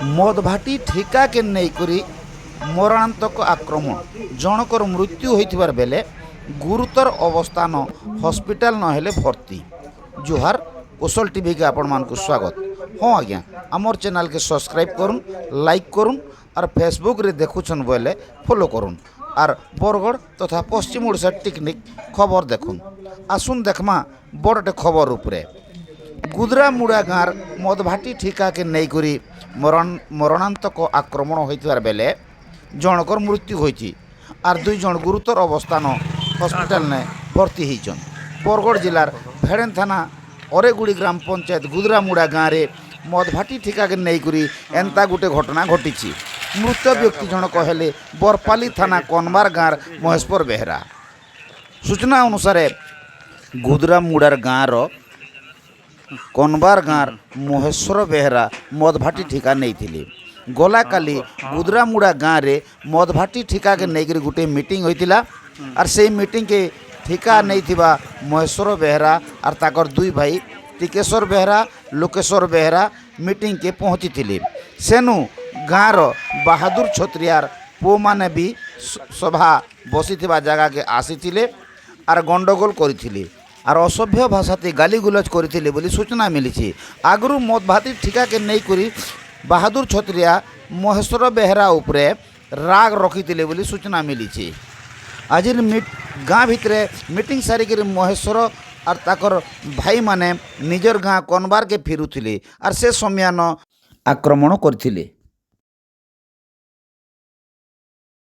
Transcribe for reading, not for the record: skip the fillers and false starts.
मदभाटी ठिका के नहींकरी मरणांतक आक्रमण जनकर मृत्यु होइथिबार बेले गुरुतर अवस्थान हॉस्पिटल नहेले भर्ती। जुहार कुशल टीवी के आपण मान को स्वागत। हाँ आज्ञा आमर चैनल के सब्सक्राइब करुन, लाइक करुन और फेसबुक रे देखुछन बोले फॉलो करुन और बरगढ़ तथा पश्चिम ओडिशा टेक्निक खबर देखुन। आसुन देखमा बड़टे खबर उपरे। गुदरामुड़ा गाँव मदभाटी ठिका के नहींकरी मरणांतक आक्रमण होइथिबार बेले जनकर मृत्यु होइछि और 2 जन गुरुतर अवस्थान हॉस्पिटल ने भर्ती होइछन। बरगढ़ जिलार भेड़ेन थाना अरेगुड़ी ग्राम पंचायत गुदरामुड़ा गाँव में मदभाटी ठिका के नहींकरी एंता गोटे घटना घटी। मृत व्यक्ति जनक हेले बरपाली थाना कनबार गाँव महेश्वर बेहरा। सूचना अनुसार गुदरामुड़ार गाँव कनबार गाँव महेश्वर बेहरा मदभाटी ठिका नहीं गला काली गुदरामुड़ा गाँव में मदभाटी ठिका के नहीं गोटे मीटिंग होइतिला और से मीटिंग के ठिका नहीं थिबा महेश्वर बेहरा और ताकर 2 भाई टिकेश्वर बेहरा लोकेश्वर बेहरा मीटिंग के पहुँची थिले। सेनु गाँव बहादुर छत्रियार पो माने भी सभा बसी जगह के आसीथिले और गंडगोल करथिले और असभ्य भाषाते गाली गुलज करथिले बोली सूचना मिली। आगरू मदभाटी ठिका के नहीं करी बहादुर छत्रिया महेश्वर बेहरा उपरे राग रखिथिले बोली सूचना मिली। आज गाँ भितरे मीटिंग सारिक महेश्वर और ताकर भाई माने निजर गाँ कनबार के फिरुथिले और से समयान आक्रमण करथिले।